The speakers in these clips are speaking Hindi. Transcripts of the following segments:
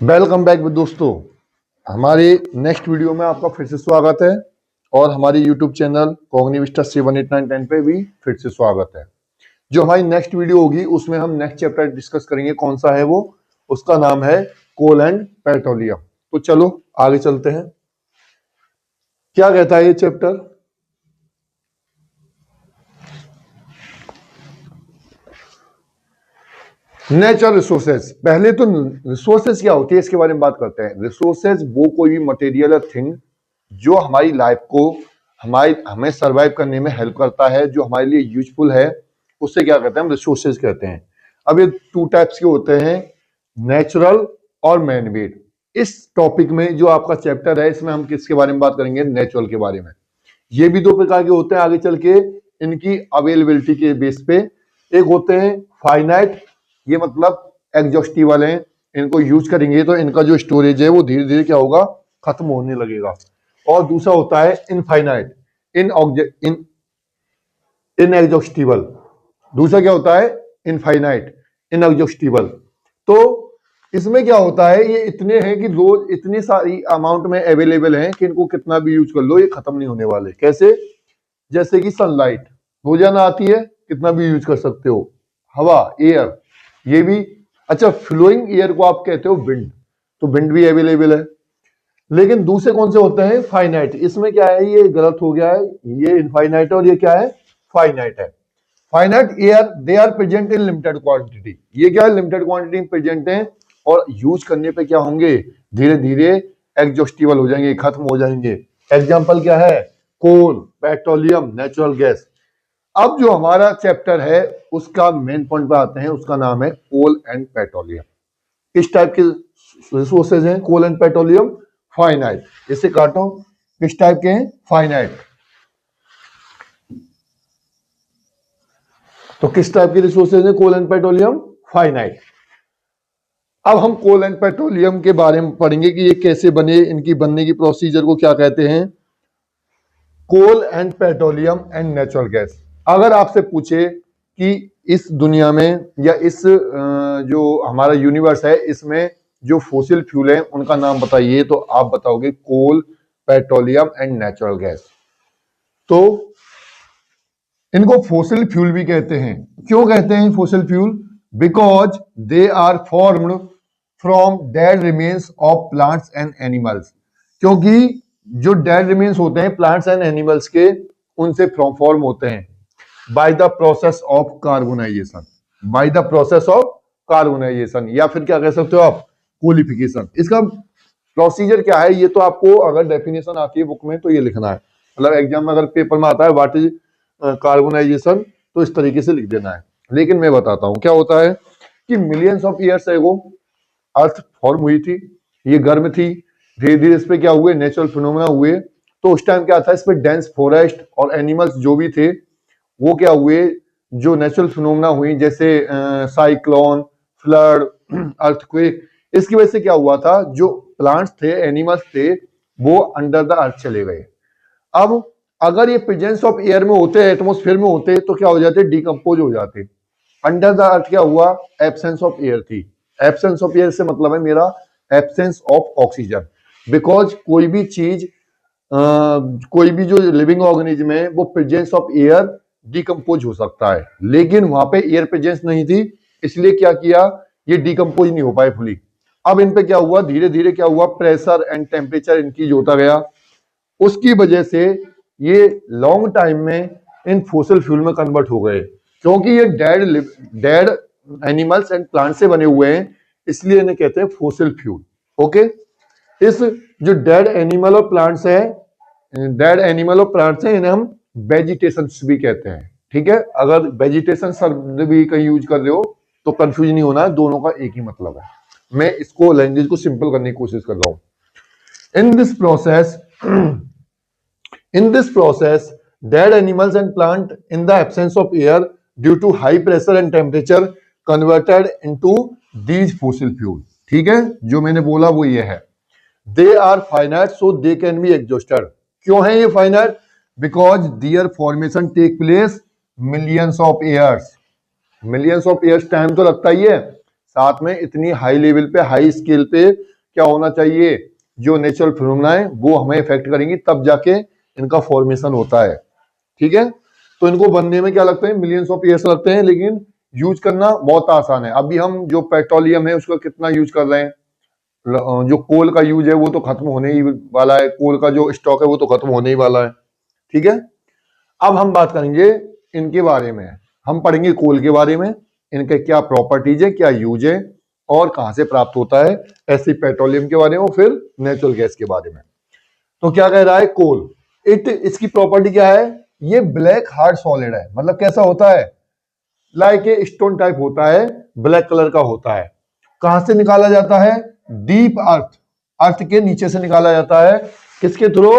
वेलकम बैक दोस्तों। हमारे नेक्स्ट वीडियो में आपका फिर से स्वागत है और हमारे यूट्यूब चैनल कॉग्निविस्टा 78910 पे भी फिर से स्वागत है। जो हमारी नेक्स्ट वीडियो होगी उसमें हम नेक्स्ट चैप्टर डिस्कस करेंगे। कौन सा है वो? उसका नाम है कोल एंड पेट्रोलियम। तो चलो आगे चलते हैं। क्या कहता है ये चैप्टर? Natural resources. पहले तो रिसोर्सेज क्या होती है इसके बारे में बात करते हैं। रिसोर्सेज वो कोई भी मटेरियल थिंग जो हमारी लाइफ को हमें सरवाइव करने में हेल्प करता है, जो हमारे लिए यूजफुल है, उससे क्या कहते हैं? हम रिसोर्सेज कहते हैं। अब ये टू टाइप्स के होते हैं, नेचुरल और मैन मेड। इस टॉपिक में जो आपका चैप्टर है इसमें हम किसके बारे में बात करेंगे? नेचुरल के बारे में। ये भी दो प्रकार के होते हैं आगे चल के इनकी अवेलेबिलिटी के बेस पे। एक होते हैं फाइनाइट, ये मतलब एग्जॉस्टिबल है, इनको यूज करेंगे तो इनका जो स्टोरेज है वो धीरे धीरे क्या होगा? खत्म होने लगेगा। और दूसरा होता है इनफाइनाइट, इनएग्जॉस्टिबल। दूसरा क्या होता है? Infinite, inexhaustible. तो इसमें क्या होता है, ये इतने हैं कि रोज इतनी सारी अमाउंट में अवेलेबल हैं कि इनको कितना भी यूज कर लो ये खत्म नहीं होने वाले। कैसे? जैसे कि सनलाइट रोजाना आती है, कितना भी यूज कर सकते हो। हवा, एयर, ये भी। अच्छा, फ्लोइंग एयर को आप कहते हो विंड, तो विंड भी अवेलेबल है। लेकिन दूसरे कौन से होते हैं? फाइनाइट। इसमें क्या है, ये गलत हो गया है, ये इनफाइनाइट और ये क्या है? फाइनाइट है। Finite air they are present in limited quantity. ये क्या है? लिमिटेड क्वांटिटी में प्रेजेंट है और यूज करने पे क्या होंगे? धीरे धीरे एग्जॉस्टिबल हो जाएंगे, खत्म हो जाएंगे। एग्जाम्पल क्या है? कोल, पेट्रोलियम, नेचुरल गैस। अब जो हमारा चैप्टर है उसका मेन पॉइंट पे आते हैं, उसका नाम है कोल एंड पेट्रोलियम। किस टाइप के रिसोर्सेज हैं कोल एंड पेट्रोलियम? फाइनाइट। इसे काटो, किस टाइप के हैं? फाइनाइट। तो किस टाइप के रिसोर्सेज हैं कोल एंड पेट्रोलियम? फाइनाइट। अब हम कोल एंड पेट्रोलियम के बारे में पढ़ेंगे कि ये कैसे बने, इनकी बनने की प्रोसीजर को क्या कहते हैं। Coal and petroleum and natural gas. अगर आपसे पूछे कि इस दुनिया में या इस जो हमारा यूनिवर्स है इसमें जो फोसिल फ्यूल है उनका नाम बताइए, तो आप बताओगे कोल, पेट्रोलियम एंड नेचुरल गैस। तो इनको फोसिल फ्यूल भी कहते हैं। क्यों कहते हैं fossil fuel? Because they are formed from dead remains of plants and animals. क्योंकि जो डेड रिमेन्स होते हैं प्लांट्स एंड एनिमल्स के, उनसे फॉर्म होते हैं by the process of carbonisation. By the process of carbonisation, या फिर क्या कह सकते हो आप? कोलिफिकेशन। इसका प्रोसीजर क्या है ये तो आपको अगर डेफिनेशन आती है बुक में तो ये लिखना है। मतलब एग्जाम में अगर पेपर में आता है व्हाट इज कार्बोनाइजेशन, तो इस तरीके से लिख देना है। लेकिन मैं बताता हूं क्या होता है कि millions of years ago earth form हुई थी, ये गर्म थी। धीरे धीरे इस पे क्या हुए? नेचुरल फिनोमेना हुए। तो उस टाइम क्या था, इस पे डेंस फॉरेस्ट और एनिमल्स जो भी थे वो क्या हुए, जो नेचुरल फिनोमेना हुई जैसे साइक्लोन, फ्लड, अर्थक्वेक, इसकी वजह से क्या हुआ था, जो प्लांट्स थे, एनिमल्स थे, वो अंडर द अर्थ चले गए। अब अगर ये प्रेजेंस ऑफ एयर में होते, एटमोस्फेयर में होते, तो क्या हो जाते? डिकम्पोज हो जाते। अंडर द अर्थ क्या हुआ? एब्सेंस ऑफ एयर थी। एब्सेंस ऑफ एयर से मतलब है मेरा एब्सेंस ऑफ ऑक्सीजन। बिकॉज कोई भी चीज कोई भी जो लिविंग ऑर्गेनिज्म है वो प्रेजेंस ऑफ एयर डिकम्पोज हो सकता है, लेकिन वहां पे एयर प्रेजेंस नहीं थी, इसलिए क्या किया, ये डिकम्पोज नहीं हो पाए फुली। अब इन पे क्या हुआ? धीरे धीरे क्या हुआ? प्रेशर एंड टेम्परेचर इंक्रीज होता गया। उसकी वजह से ये लॉन्ग टाइम में इन फोसिल फ्यूल में कन्वर्ट हो गए। क्योंकि ये डेड एनिमल्स एंड प्लांट से बने हुए हैं, इसलिए इन्हें कहते हैं फोसिल फ्यूल। ओके, इस जो डेड एनिमल और प्लांट्स है, इन्हें हम वेजिटेशन भी कहते हैं। ठीक है, अगर वेजिटेशन शब्द भी कहीं यूज कर रहे हो तो कंफ्यूज नहीं होना है, दोनों का एक ही मतलब है। मैं इसको लैंग्वेज को सिंपल करने की कोशिश कर रहा हूं। In this process dead animals and plant in the absence of air due to high pressure and temperature converted into these fossil fuel। ठीक है, जो मैंने बोला वो ये है। They are finite so they can be exhausted। क्यों है ये finite? Because their formation take place millions of years। millions of years time तो लगता ही है। साथ में इतनी हाई लेवल पे, हाई स्केल पे क्या होना चाहिए, जो नेचुरल फिनोमेना है वो हमें इफेक्ट करेंगी, तब जाके इनका फॉर्मेशन होता है। ठीक है, तो इनको बनने में क्या लगता है, मिलियंस ऑफ ईयर्स लगते हैं, लेकिन यूज करना बहुत आसान है। अभी हम जो पेट्रोलियम है उसका कितना यूज कर रहे हैं, जो कोल का यूज है वो तो खत्म होने ही वाला है, कोल का जो स्टॉक है वो तो खत्म होने ही वाला है। ठीक है, अब हम बात करेंगे इनके बारे में, हम पढ़ेंगे कोल के बारे में, इनके क्या प्रॉपर्टीज है, क्या यूज है और कहां से प्राप्त होता है, ऐसे पेट्रोलियम के बारे में, फिर नेचुरल गैस के बारे में। तो क्या कह रहा है कोल, इसकी प्रॉपर्टी क्या है, ये ब्लैक हार्ड सॉलिड है, मतलब कैसा होता है, लाइक ए स्टोन टाइप होता है, ब्लैक कलर का होता है। कहां से निकाला जाता है, डीप अर्थ, अर्थ के नीचे से निकाला जाता है, किसके थ्रू,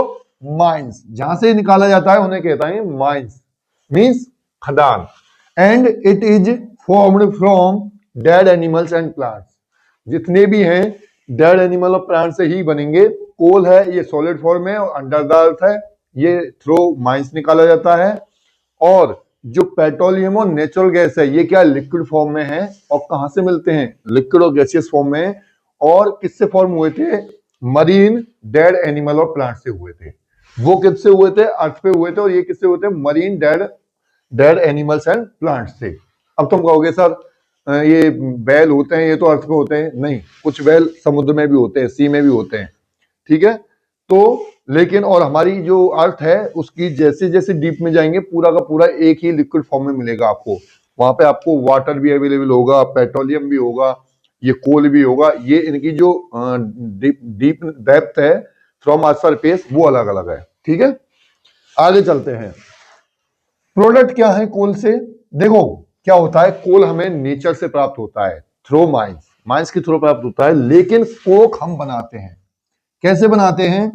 माइंस, जहां से निकाला जाता है उन्हें कहता है माइंस, मींस खदान। And it is formed from dead animals and plants, जितने भी हैं डेड एनिमल और प्लांट से ही बनेंगे। कोल है ये सॉलिड फॉर्म है और अंडर द अर्थ है, ये थ्रू माइंस निकाला जाता है। और जो पेट्रोलियम और नेचुरल गैस है ये क्या लिक्विड फॉर्म में है, और कहां से मिलते हैं, लिक्विड और गैसियस फॉर्म में। और किससे फॉर्म हुए थे, मरीन डेड एनिमल और प्लांट से हुए थे। वो किससे हुए थे, अर्थ पे हुए थे, और ये किससे हुए थे, marine dead animals and plants से। अब तुम कहोगे सर ये बैल होते हैं ये तो अर्थ पे होते हैं, नहीं, कुछ बैल समुद्र में भी होते हैं, सी में भी होते हैं। ठीक है, तो लेकिन और हमारी जो अर्थ है उसकी जैसे जैसे डीप में जाएंगे पूरा का पूरा एक ही लिक्विड फॉर्म में मिलेगा आपको। वहां पे आपको वाटर भी अवेलेबल होगा, पेट्रोलियम भी होगा, ये कोल भी होगा, ये इनकी जो डीप डेप्थ है फ्रॉम अर्थ सरफेस वो अलग अलग है। ठीक है, आगे चलते हैं। प्रोडक्ट क्या है कोल से, देखो क्या होता है, कोल हमें नेचर से प्राप्त होता है थ्रू माइंस, माइंस के थ्रू प्राप्त होता है, लेकिन कोक हम बनाते हैं। कैसे बनाते हैं,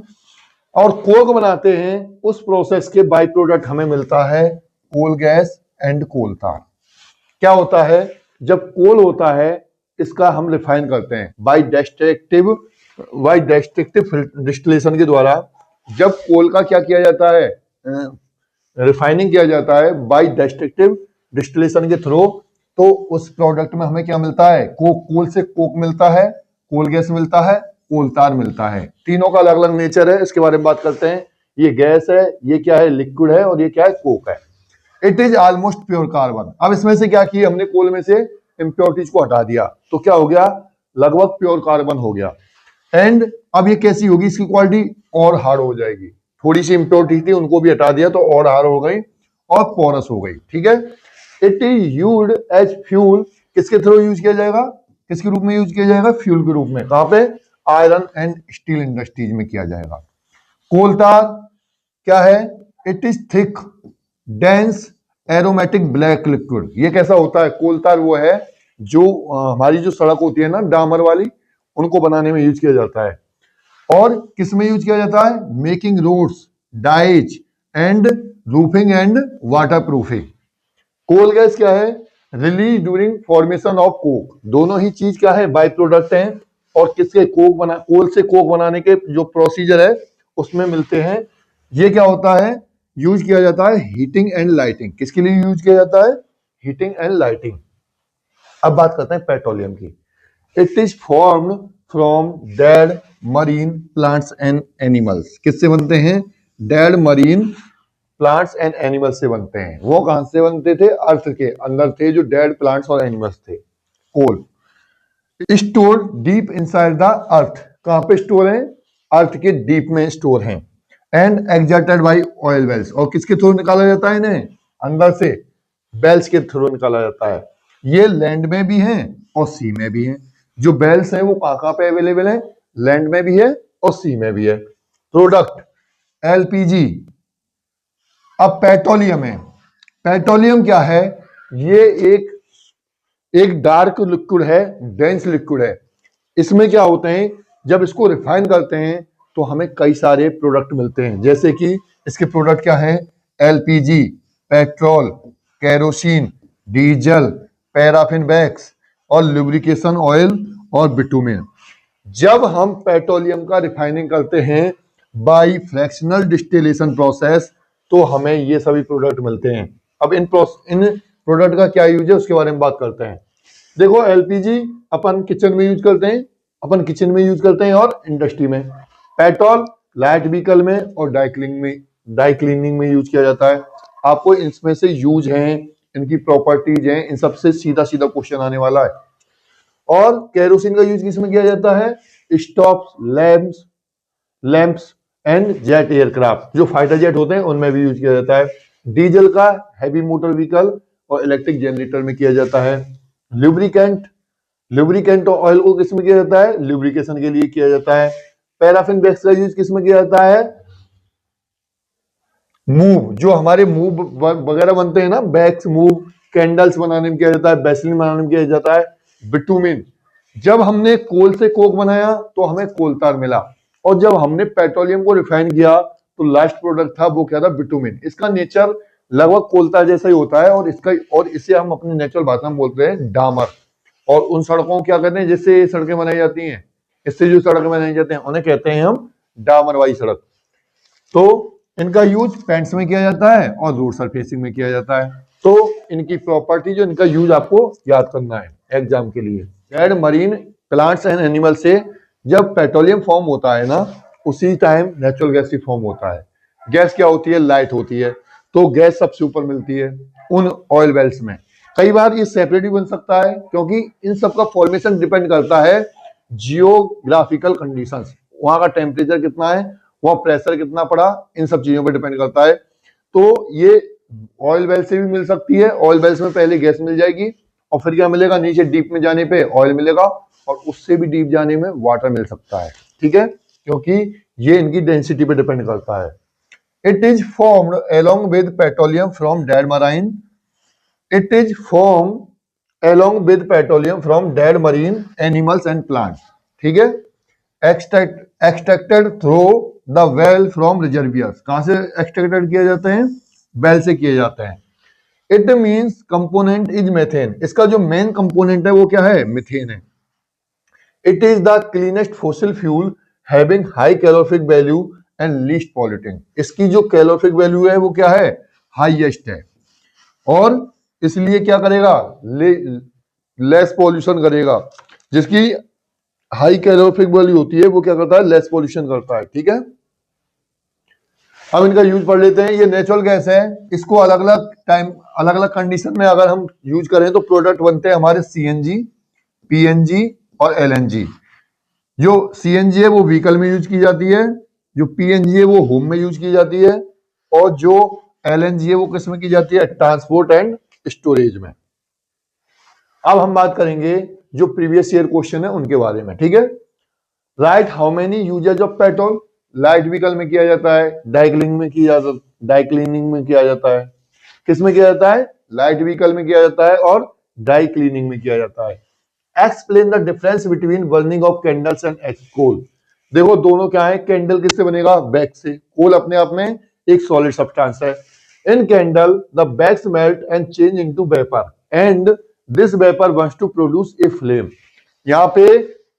और कोक बनाते हैं उस प्रोसेस के बाई प्रोडक्ट हमें मिलता है कोल गैस एंड कोल तार। क्या होता है, जब कोल होता है इसका हम रिफाइन करते हैं बाई डेस्ट्रक्टिव डिस्टिलेशन के द्वारा। जब कोल का क्या किया जाता है, रिफाइनिंग किया जाता है बाई डेस्ट्रक्टिव डिस्टिलेशन के थ्रू, तो उस प्रोडक्ट में हमें क्या मिलता है, कोल से कोक मिलता है, कोल गैस मिलता है, कोल तार मिलता है। तीनों का अलग अलग नेचर है, इसके बारे में बात करते हैं। ये गैस है, ये क्या है, लिक्विड है, और ये क्या है, कोक है। It is almost pure carbon. अब इसमें से क्या किया हमने, कोल में से इंप्योरिटीज को हटा दिया तो क्या हो गया, लगभग प्योर कार्बन हो गया। एंड अब ये कैसी होगी, इसकी क्वालिटी और हार्ड हो जाएगी, थोड़ी सी इंप्योरिटी थी उनको भी हटा दिया तो और हार्ड हो गई और पोरस हो गई। ठीक है, it is used as fuel, किसके थ्रू यूज किया जाएगा, किसके रूप में यूज किया जाएगा, फ्यूल के रूप में। कहां पे, आयरन एंड स्टील इंडस्ट्रीज में किया जाएगा। कोल तार क्या है, it is thick dense aromatic black liquid. ये कैसा होता है, कोल तार वो है जो हमारी जो सड़क होती है ना डामर वाली, उनको बनाने में यूज किया जाता है। और किस में यूज किया जाता है, making roads, dyes and roofing and waterproofing. Coal gas क्या है, release during formation of coke. दोनों ही चीज क्या है, बाई प्रोडक्ट हैं, और किसके, कोल से कोक बनाने के जो प्रोसीजर है उसमें मिलते हैं। ये क्या होता है, यूज किया जाता है हीटिंग एंड लाइटिंग। किसके लिए यूज किया जाता है, हीटिंग एंड लाइटिंग। अब बात करते हैं पेट्रोलियम की। It is formed from dead marine plants and animals. किससे बनते हैं, dead marine plants and animals से बनते हैं। वो कहां से बनते थे, अर्थ के अंदर थे जो डेड प्लांट्स और एनिमल्स थे। Coal store deep inside the earth, कहां पे स्टोर है, अर्थ के डीप में स्टोर हैं। And extracted by oil wells, और किसके थ्रू निकाला जाता है इन्हें, अंदर से बेल्स के थ्रू निकाला जाता है। ये लैंड में भी हैं और सी में भी हैं। जो बेल्स हैं वो कहां पे अवेलेबल है, लैंड में भी है और सी में भी है। Product LPG. अब पेट्रोलियम है, पेट्रोलियम क्या है, ये एक डार्क लिक्विड है, डेंस लिक्विड है। इसमें क्या होते हैं, जब इसको रिफाइन करते हैं तो हमें कई सारे प्रोडक्ट मिलते हैं। जैसे कि इसके प्रोडक्ट क्या है, LPG, petrol, kerosene, diesel, paraffin wax और लुब्रिकेशन ऑयल और बिटुमेन। जब हम पेट्रोलियम का रिफाइनिंग करते हैं बाय फ्रैक्शनल डिस्टिलेशन प्रोसेस तो हमें ये सभी प्रोडक्ट मिलते हैं। अब इन प्रोडक्ट का क्या यूज है उसके बारे में बात करते हैं। देखो एलपीजी अपन किचन में यूज करते हैं, और इंडस्ट्री में। पेट्रोल लाइट व्हीकल में और ड्राई क्लीनिंग में यूज किया जाता है। आपको इसमें से यूज हैं, इनकी प्रॉपर्टीज हैं, इन सबसे सीधा सीधा क्वेश्चन आने वाला है। और केरोसिन का यूज किसमें किया जाता है? Stops, lamps and jet aircraft, जो फाइटर जेट होते हैं उनमें भी यूज किया जाता है। डीजल का हैवी मोटर व्हीकल और इलेक्ट्रिक जनरेटर में किया जाता है। लुब्रिकेंट और ऑयल को किसमें किया जाता है? लुब्रिकेशन के लिए किया जाता है। पैराफिन वैक्स का यूज किसमें किया जाता है? मूव, जो हमारे मूव वगैरह बनते हैं ना, बैग्स, मूव, कैंडल्स बनाने में किया जाता है, बेसलिन बनाने में किया जाता है। बिटुमिन, जब हमने कोल से कोक बनाया तो हमें कोल तार मिला, और जब हमने पेट्रोलियम को रिफाइन किया तो लास्ट प्रोडक्ट था वो क्या था? बिटुमिन। इसका नेचर लगभग कोल तार जैसा ही होता है, और इसे हम अपने नेचुरल भाषा में बोलते हैं डामर। और उन सड़कों को क्या कहते हैं जिससे सड़कें बनाई जाती हैं, इससे जो सड़कें बनाई जाती हैं उन्हें कहते हैं हम डामर वाली सड़क। तो इनका यूज पेंट्स में किया जाता है और रोड सरफेसिंग में किया जाता है। तो इनकी प्रॉपर्टी, जो इनका यूज आपको याद करना है एग्जाम के लिए। Dead marine plants and animal से जब पेट्रोलियम फॉर्म होता है ना, उसी टाइम नेचुरल गैस भी फॉर्म होता है। गैस क्या होती है? लाइट होती है। तो गैस सबसे ऊपर मिलती है उन ऑयल वेल्स में। कई बार ये सेपरेट भी बन सकता है, क्योंकि इन सब का फॉर्मेशन डिपेंड करता है जियोग्राफिकल कंडीशंस, वहां का टेम्परेचर कितना है, वहां प्रेशर कितना पड़ा, इन सब चीजों पर डिपेंड करता है। तो ये ऑयल वेल से भी मिल सकती है। ऑयल वेल्स में पहले गैस मिल जाएगी और फिर क्या मिलेगा? नीचे डीप में जाने पे ऑयल मिलेगा, और उससे भी डीप जाने में वाटर मिल सकता है। ठीक है, क्योंकि ये इनकी डेंसिटी पे डिपेंड करता है। It is formed along with petroleum from dead marine from dead marine animals and plants. ठीक है, extracted through the well from reservoirs. कहां से एक्सट्रैक्टेड किए जाते हैं? वेल से किए जाते हैं। It means component is methane. इसका जो मेन कंपोनेंट है वो क्या है? मीथेन है। It is the cleanest fossil fuel having high calorific value and least polluting. इसकी जो कैलोरिफिक वैल्यू है वो क्या है? हाईएस्ट है, और इसलिए क्या करेगा? लेस पॉल्यूशन करेगा। जिसकी हाई कैलोरिफिक वैल्यू होती है वो क्या करता है? लेस पॉल्यूशन करता है। ठीक है, अब इनका यूज पढ़ लेते हैं। ये नेचुरल गैस है, इसको अलग अलग टाइम, अलग अलग कंडीशन में अगर हम यूज करें तो प्रोडक्ट बनते हैं हमारे सीएनजी, पीएनजी और एलएनजी। जो सीएनजी है वो व्हीकल में यूज की जाती है, जो पीएनजी है वो होम में यूज की जाती है, और जो एलएनजी है वो किस में की जाती है? ट्रांसपोर्ट एंड स्टोरेज में। अब हम बात करेंगे जो प्रीवियस ईयर क्वेश्चन है उनके बारे में। ठीक है, right how many uses of petrol. Light vehicle में किया जाता है, ड्राई क्लीनिंग में किया जाता है। किस में किया जाता है? लाइट व्हीकल में किया जाता है और ड्राई क्लीनिंग में किया जाता है। Explain the difference between burning of candles and coal. देखो दोनों क्या है? कैंडल किससे बनेगा? वैक्स से। कोल अपने आप में एक सॉलिड सब्सटेंस है। In candle the wax melt and change into vapour and this vapour wants to produce a flame. यहाँ पे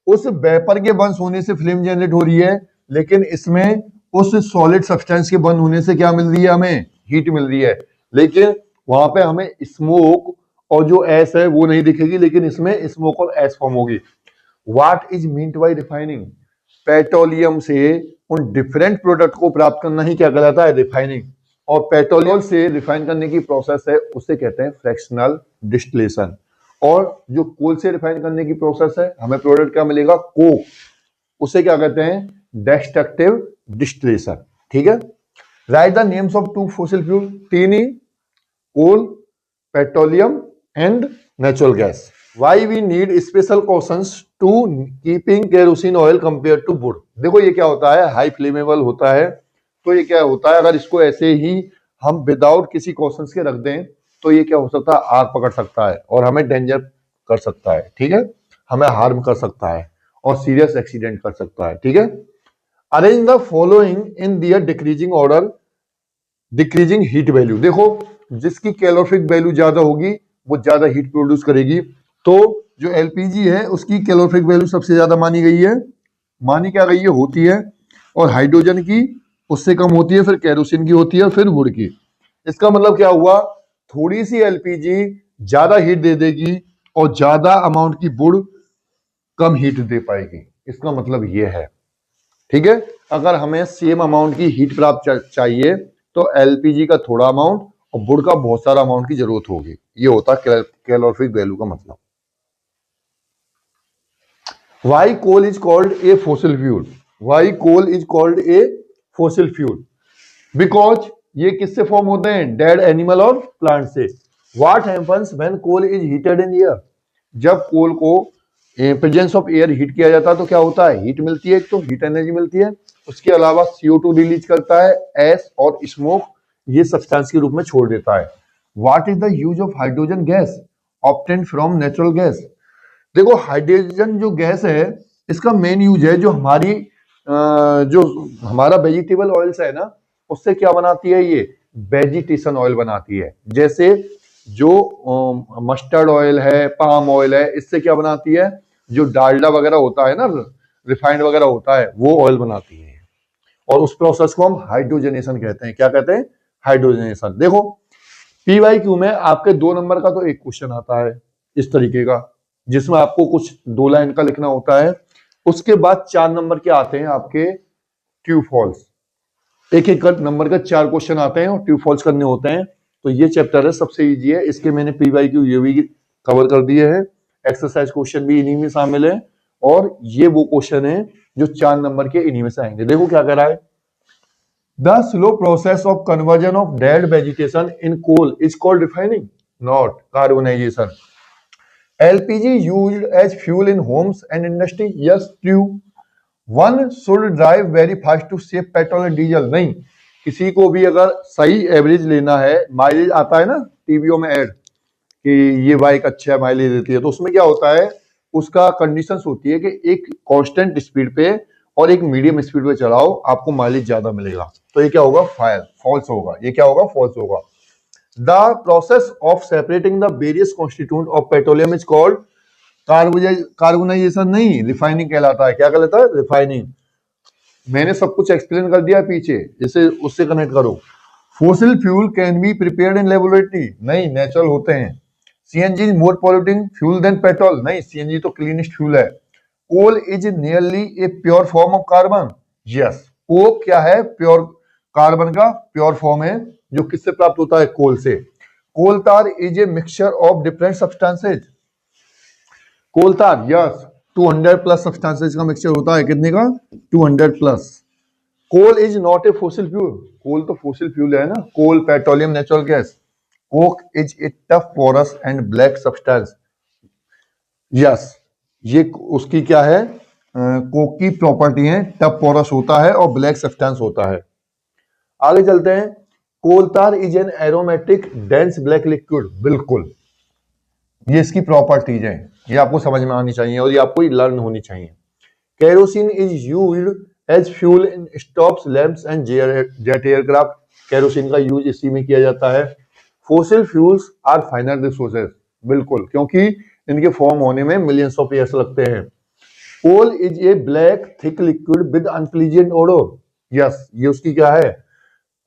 उस वेपर के बंस होने से फ्लेम जनरेट हो रही है, लेकिन इसमें उस सॉलिड सब्सटेंस के बंद होने से क्या मिल रही है? हमें हीट मिल रही है। लेकिन वहां पे हमें स्मोक और जो ऐश है वो नहीं दिखेगी, लेकिन इसमें स्मोक और ऐश फॉर्म होगी। What is meant by refining? Petroleum से उन डिफरेंट प्रोडक्ट को प्राप्त करना ही क्या कहलाता है? रिफाइनिंग। और पेट्रोलियम से रिफाइन करने की प्रोसेस है उसे कहते हैं फ्रैक्शनल डिस्टिलेशन। और जो कोल से रिफाइन करने की प्रोसेस है, हमें प्रोडक्ट क्या मिलेगा? कोक, उसे क्या कहते हैं? Destructive distillation. ठीक है, write the names of two fossil fuel. तीन ही, coal, petroleum and natural gas. Why we need special cautions to keeping kerosene oil compare to wood. देखो ये क्या होता है? हाई फ्लेमेबल होता है। तो ये क्या होता है? अगर इसको ऐसे ही हम विदाउट किसी कॉशंस के रख दें तो ये क्या हो सकता है? आग पकड़ सकता है और हमें डेंजर कर सकता है। ठीक है, हमें हार्म कर सकता है और सीरियस एक्सीडेंट कर सकता है। ठीक है, arrange the following in their decreasing order, decreasing heat value. देखो जिसकी कैलोरिफिक वैल्यू ज्यादा होगी वो ज्यादा हीट प्रोड्यूस करेगी। तो जो एलपीजी है उसकी कैलोरिफिक वैल्यू सबसे ज्यादा मानी गई है, मानी क्या गई है? होती है। और हाइड्रोजन की उससे कम होती है, फिर केरोसिन की होती है, फिर वुड की। इसका मतलब क्या हुआ? थोड़ी सी एलपीजी ज्यादा हीट दे देगी और ज्यादा अमाउंट की वुड कम हीट दे पाएगी। इसका मतलब ये है, ठीक है। अगर हमें सेम अमाउंट की हीट प्राप्त चाहिए तो एलपीजी का थोड़ा अमाउंट और वुड का बहुत सारा अमाउंट की जरूरत होगी। ये होता है कैलोरीफिक वैल्यू का मतलब। Why coal is called a fossil fuel? Why coal is called a fossil fuel? Because ये किससे फॉर्म होते हैं? डेड एनिमल और प्लांट से। What happens when coal is heated in air? जब कोल को प्रेजेंस ऑफ एयर हीट किया जाता है तो क्या होता है? हीट मिलती है, तो हीट एनर्जी मिलती है। उसके अलावा CO2 रिलीज करता है, एस और स्मोक ये सब्सटेंस के रूप में छोड़ देता है। What is the use of hydrogen gas obtained from natural gas? देखो हाइड्रोजन जो गैस है इसका मेन यूज है जो हमारी जो हमारा वेजिटेबल ऑयल्स है ना, उससे क्या बनाती है? ये वेजिटेशन ऑयल बनाती है। जैसे जो मस्टर्ड ऑयल है, पाम ऑयल है, इससे क्या बनाती है? जो डालडा वगैरह होता है ना, रिफाइंड वगैरह होता है, वो ऑयल बनाती है। और उस प्रोसेस को हम हाइड्रोजनेशन कहते हैं। क्या कहते हैं? हाइड्रोजनेशन। देखो पीवाईक्यू में आपके 2 नंबर का तो एक क्वेश्चन आता है इस तरीके का, जिसमें आपको कुछ 2 लाइन का लिखना होता है। उसके बाद 4 नंबर के आते हैं आपके ट्रू फॉल्स। एक एक नंबर का 4 क्वेश्चन आते हैं और ट्रू फॉल्स करने होते हैं। तो ये चैप्टर है सबसे इजी है, इसके मैंने पीवाईक्यू ये भी कवर कर दिए हैं। एक्सरसाइज क्वेश्चन भी इन्हीं में शामिल है और ये वो क्वेश्चन है जो 4 नंबर के इन्हीं में से आएंगे। देखो क्या करा है। The slow process of conversion of dead vegetation in coal is called refining, not carbonization. LPG used as fuel in homes and industry? Yes, true. One should drive very fast to save petrol and diesel? नहीं, किसी को भी अगर सही एवरेज लेना है, माइलेज आता है ना टीवीओ में ऐड कि ये बाइक अच्छा माइलेज देती है, तो उसमें क्या होता है? उसका कंडीशंस होती है कि एक कांस्टेंट स्पीड पे और एक मीडियम स्पीड पे चलाओ, आपको माइलेज ज्यादा मिलेगा। तो ये क्या होगा? फॉल्स होगा। ये क्या होगा? फॉल्स होगा। The process of separating the various constituent of petroleum is called carbonisation नहीं, रिफाइनिंग कहलाता है। क्या कहलाता है? रिफाइनिंग। मैंने सब कुछ एक्सप्लेन कर दिया पीछे, इसे उससे कनेक्ट करो। Fossil fuel can be prepared in laboratory? नहीं, नेचुरल होते हैं। CNG is more polluting fuel than petrol? नहीं, सीएनजी तो क्लीनेस्ट फ्यूल है। Coal is nearly a pure form of carbon? Yes, coke क्या है? प्योर कार्बन का प्योर फॉर्म है जो किससे प्राप्त होता है? कोल से। Coal tar is a mixture of different substances? Coal tar yes, 200 plus substances का मिक्सचर होता है। कितने का? 200 plus. Coal is not a fossil fuel? Coal तो फोसिल फ्यूल है ना। Coal, petroleum, natural gas. Coke is a tough porous and black substance? Yes, ये उसकी क्या है? कोक की प्रॉपर्टी है, टफ पोरस होता है और ब्लैक सब्सटेंस होता है। आगे चलते हैं। कोल tar is an aromatic dense black liquid? बिल्कुल, ये इसकी प्रॉपर्टीज है, ये आपको समझ में आनी चाहिए और ये आपको लर्न होनी चाहिए। Kerosene is used as fuel in stoves, lamps and jet aircraft? Kerosene का यूज इसी में किया जाता है। Fossil fuels are finite resources? बिल्कुल, क्योंकि इनके फॉर्म होने में मिलियंस ऑफ ईयर्स लगते हैं। Coal is a black thick liquid with unpleasant odour? Yes, ये उसकी क्या है?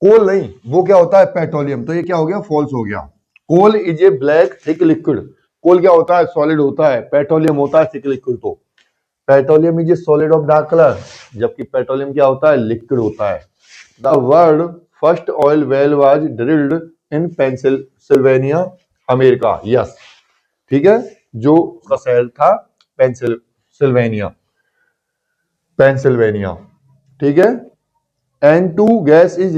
कोल नहीं, वो क्या होता है? पेट्रोलियम। तो ये क्या हो गया? फॉल्स हो गया। Coal is a black thick liquid? Coal क्या होता है? सॉलिड होता है। पेट्रोलियम होता है थिक लिक्विड। तो petroleum is a solid of dark colour, जबकि पेट्रोलियम क्या होता है? लिक्विड होता है। The world first oil well was drilled in Pennsylvania, America? Yes, ठीक है, जो उसका शहर था पेंसिल्वेनिया, ठीक है। N2 gas is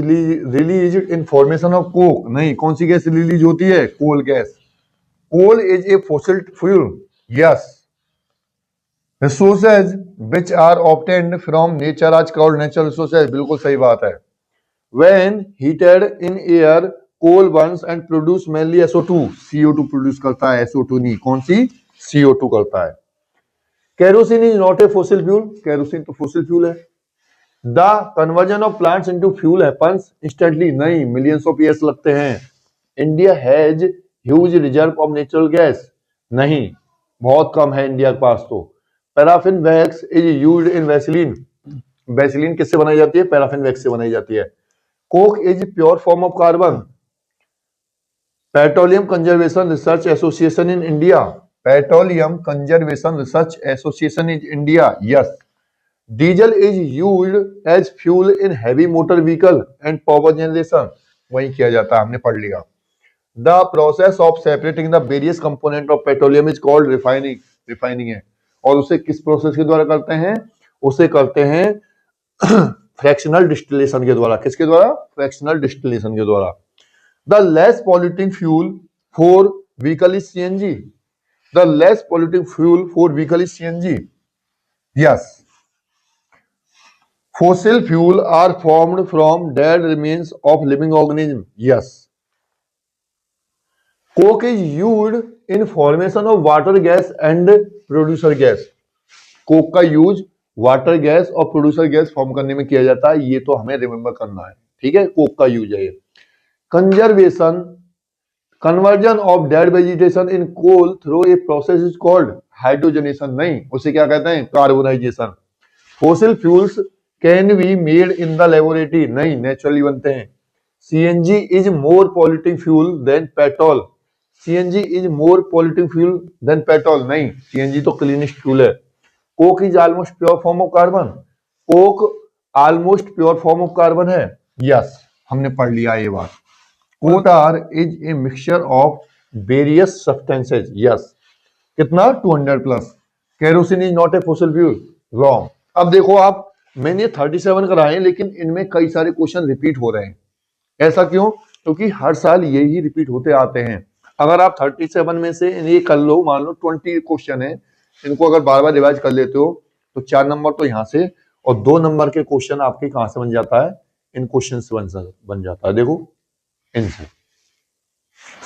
released in formation of coke? नहीं, कौन सी गैस रिलीज होती है? Coal gas. Coal is a fossil fuel? Yes. Resources which are obtained from nature are called natural resources? बिल्कुल सही बात है। When heated in air coal burns and produce mainly SO2? CO2 produce करता है, SO2 नहीं। कौन सी? CO2 करता है। Kerosene is not a fossil fuel? Kerosene तो फॉसिल फ्यूल है। The conversion of plants into fuel happens instantly? नहीं, मिलियंस ऑफ ईयर्स लगते हैं। India has huge reserve of natural gas? नहीं, बहुत कम है इंडिया के पास। तो paraffin wax is used in Vaseline? Vaseline किससे बनाई जाती है? पैराफिन वैक्स से बनाई जाती है। Coke is pure form of carbon? Petroleum conservation research association in India? Petroleum conservation research association in India, yes. Diesel is used as fuel in heavy motor vehicle and power generation, वही किया जाता है, हमने पढ़ लिया। The process of separating the various component of petroleum is called refining, refining है। और उसे किस प्रोसेस के द्वारा करते हैं? उसे करते हैं फ्रैक्शनल डिस्टिलेशन के द्वारा। किसके द्वारा? फ्रैक्शनल डिस्टिलेशन के द्वारा। The less polluting fuel for vehicle is CNG, the less polluting fuel for vehicle is CNG, yes. Fossil fuel are formed from dead remains of living organism, yes. Coke is used in formation of water gas and producer gas. Coke का यूज वाटर गैस और प्रोड्यूसर गैस फॉर्म करने में किया जाता है, ये तो हमें रिमेंबर करना है, ठीक है। कोक का यूज है ये। Conservation, conversion of dead vegetation in coal through a process is called hydrogenation, नहीं, उसे क्या कहते हैं? Carbonisation. Fossil fuels can be made in the laboratory, नहीं, नेचुरली बनते हैं। CNG is more polluting fuel than petrol, CNG is more polluting fuel than petrol, नहीं, सीएनजी तो क्लीनेस्ट फ्यूल है। Coke is almost pure form of carbon, coke almost pure form of carbon है, यस, हमने पढ़ लिया ये बात। कोल tar is a mixture of various substances, yes. कितना? 200 plus. Kerosene is not a fossil fuel, wrong. अब देखो आप, मैंने 37 कराए लेकिन इनमें कई सारे क्वेश्चन रिपीट हो रहे हैं। ऐसा क्यों? क्योंकि हर साल यही रिपीट होते आते हैं। अगर आप 37 में से ये कर लो, मान लो 20 क्वेश्चन है, इनको अगर बार बार रिवाइज कर लेते हो तो 4 नंबर तो यहाँ से और 2 नंबर के क्वेश्चन आपके कहां से बन जाता है? इन क्वेश्चन से बन जाता है। देखो इनसे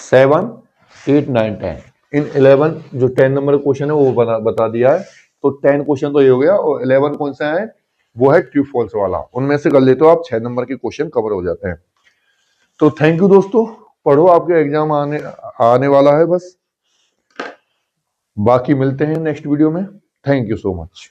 7, 8, 9, 10, इन 11 जो 10 नंबर क्वेश्चन है वो बता दिया है। तो 10 क्वेश्चन तो ये हो गया, और 11 कौन सा है? वो है ट्रू फॉल्स वाला। उनमें से कर लेते हो आप, 6 नंबर के क्वेश्चन कवर हो जाते हैं। तो थैंक यू दोस्तों, पढ़ो, आपके एग्जाम आने वाला है बस। बाकी मिलते हैं नेक्स्ट वीडियो में। Thank you so much.